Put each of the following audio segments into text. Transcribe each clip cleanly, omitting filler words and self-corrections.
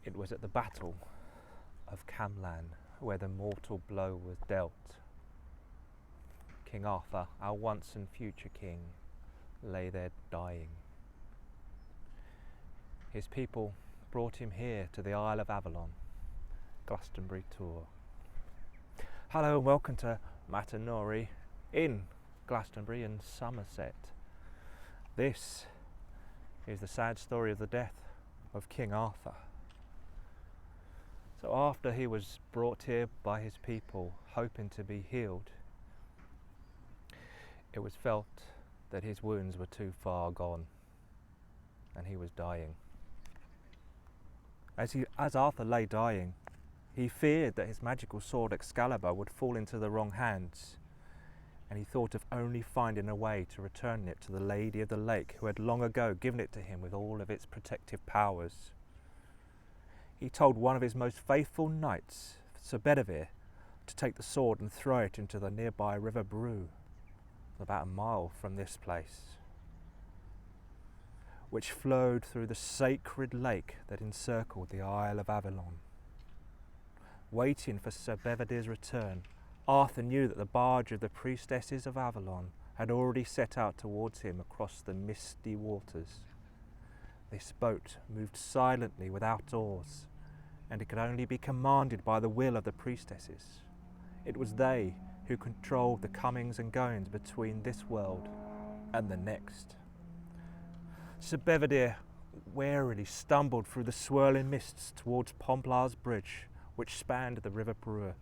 It was at the battle of Camlan where the mortal blow was dealt. King Arthur, our once and future king, lay there dying. His people brought him here to the Isle of Avalon, Glastonbury Tor. Hello and welcome to Mattanory in Glastonbury and Somerset. This is the sad story of the death of King Arthur. So after he was brought here by his people, hoping to be healed, it was felt that his wounds were too far gone and he was dying. As Arthur lay dying, he feared that his magical sword Excalibur would fall into the wrong hands, and he thought of only finding a way to return it to the Lady of the Lake, who had long ago given it to him with all of its protective powers. He told one of his most faithful knights, Sir Bedivere, to take the sword and throw it into the nearby River Brue, about a mile from this place, which flowed through the sacred lake that encircled the Isle of Avalon. Waiting for Sir Bedivere's return, Arthur knew that the barge of the priestesses of Avalon had already set out towards him across the misty waters. This boat moved silently without oars, and it could only be commanded by the will of the priestesses. It was they who controlled the comings and goings between this world and the next. Sir Bedivere warily stumbled through the swirling mists towards Pomplar's bridge, which spanned the River Brue.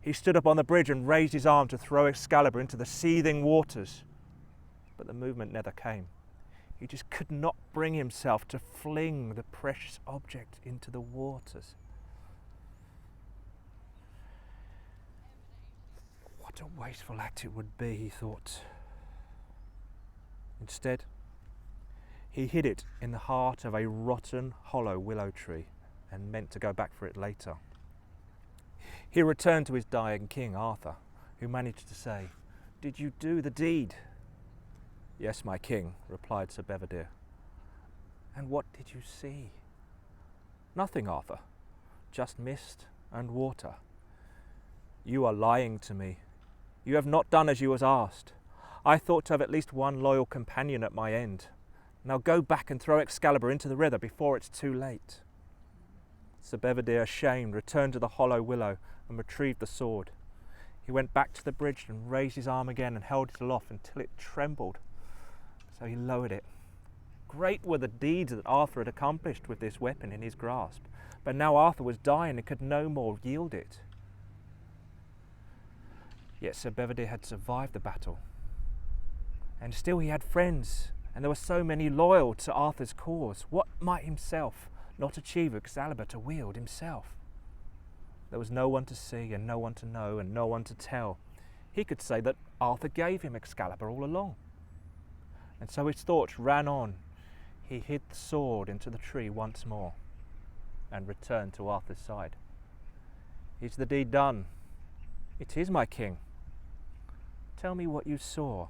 He stood up on the bridge and raised his arm to throw Excalibur into the seething waters, but the movement never came. He just could not bring himself to fling the precious object into the waters. What a wasteful act it would be, he thought. Instead, he hid it in the heart of a rotten, hollow willow tree and meant to go back for it later. He returned to his dying king, Arthur, who managed to say, "Did you do the deed?" "Yes, my king," replied Sir Bedivere. "And what did you see?" "Nothing, Arthur, just mist and water." "You are lying to me. You have not done as you was asked. I thought to have at least one loyal companion at my end. Now go back and throw Excalibur into the river before it's too late." Sir Bedivere, ashamed, returned to the hollow willow and retrieved the sword. He went back to the bridge and raised his arm again and held it aloft until it trembled. So he lowered it. Great were the deeds that Arthur had accomplished with this weapon in his grasp, but now Arthur was dying and could no more yield it. Yet Sir Bedivere had survived the battle, and still he had friends, and there were so many loyal to Arthur's cause. What might himself not achieve Excalibur to wield himself? There was no one to see and no one to know and no one to tell. He could say that Arthur gave him Excalibur all along. And so his thoughts ran on. He hid the sword into the tree once more and returned to Arthur's side. "Is the deed done?" "It is, my king." "Tell me what you saw."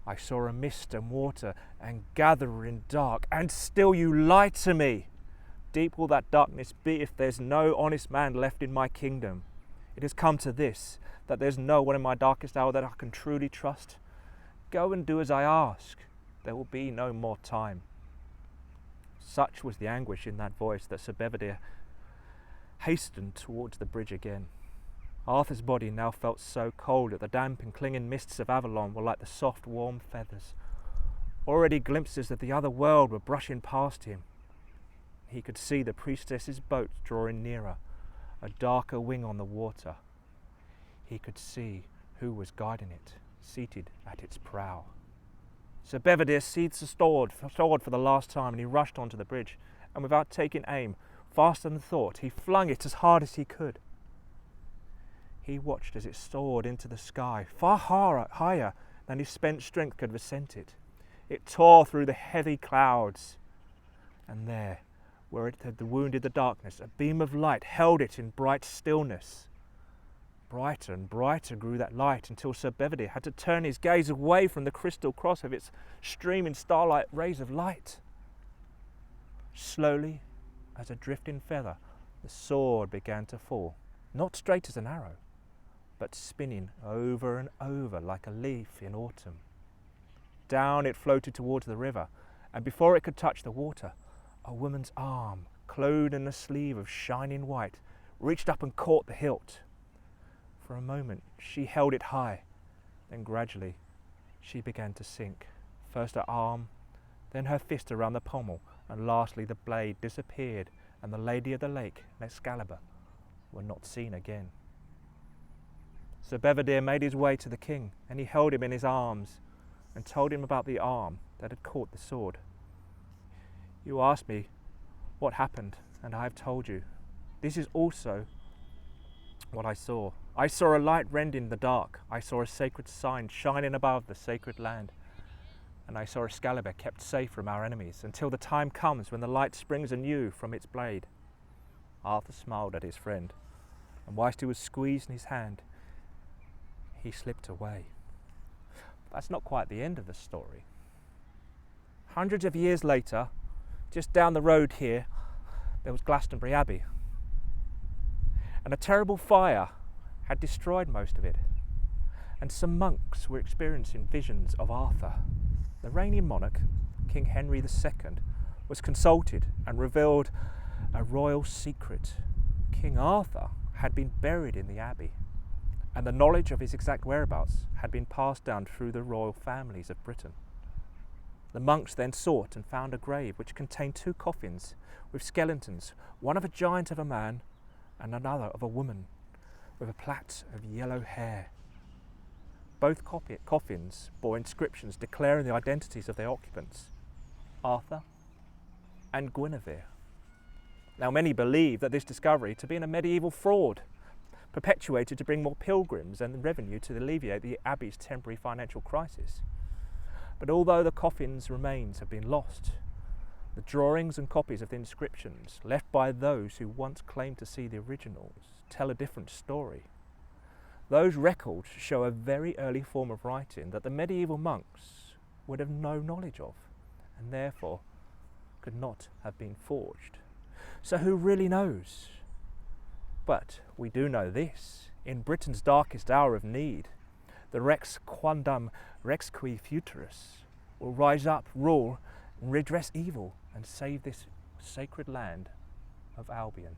"I saw a mist and water and gathering dark, and still you lie to me. Deep will that darkness be if there's no honest man left in my kingdom. It has come to this, that there's no one in my darkest hour that I can truly trust. Go and do as I ask. There will be no more time." Such was the anguish in that voice that Sir Bedivere hastened towards the bridge again. Arthur's body now felt so cold that the damp and clinging mists of Avalon were like the soft, warm feathers. Already glimpses of the other world were brushing past him. He could see the priestess's boat drawing nearer, a darker wing on the water. He could see who was guiding it, seated at its prow. Sir Bedivere seized the sword for the last time, and he rushed onto the bridge, and without taking aim, faster than thought, he flung it as hard as he could. He watched as it soared into the sky, far higher than his spent strength could ascend it. It tore through the heavy clouds, and there, where it had wounded the darkness, a beam of light held it in bright stillness. Brighter and brighter grew that light until Sir Bedivere had to turn his gaze away from the crystal cross of its streaming starlight rays of light. Slowly as a drifting feather, the sword began to fall, not straight as an arrow, but spinning over and over like a leaf in autumn. Down it floated towards the river, and before it could touch the water, a woman's arm, clothed in a sleeve of shining white, reached up and caught the hilt. For a moment she held it high, then gradually she began to sink, first her arm, then her fist around the pommel, and lastly the blade disappeared, and the Lady of the Lake and Excalibur were not seen again. Sir Bedivere made his way to the king, and he held him in his arms and told him about the arm that had caught the sword. You asked me what happened, and I have told you. This is also what I saw. I saw a light rending the dark. I saw a sacred sign shining above the sacred land. And I saw Excalibur kept safe from our enemies until the time comes when the light springs anew from its blade. Arthur smiled at his friend, and whilst he was squeezing his hand, he slipped away. That's not quite the end of the story. Hundreds of years later, just down the road here, there was Glastonbury Abbey. And a terrible fire had destroyed most of it. And some monks were experiencing visions of Arthur. The reigning monarch, King Henry II, was consulted and revealed a royal secret. King Arthur had been buried in the abbey, and the knowledge of his exact whereabouts had been passed down through the royal families of Britain. The monks then sought and found a grave which contained two coffins with skeletons, one of a giant of a man and another of a woman with a plait of yellow hair. Both coffins bore inscriptions declaring the identities of their occupants, Arthur and Guinevere. Now many believe that this discovery to be a medieval fraud, perpetuated to bring more pilgrims and revenue to alleviate the abbey's temporary financial crisis. But although the coffins' remains have been lost, the drawings and copies of the inscriptions left by those who once claimed to see the originals tell a different story. Those records show a very early form of writing that the medieval monks would have no knowledge of, and therefore could not have been forged. So who really knows? But we do know this: in Britain's darkest hour of need, the Rex Quandam Rex Qui Futurus will rise up, rule, and redress evil, and save this sacred land of Albion.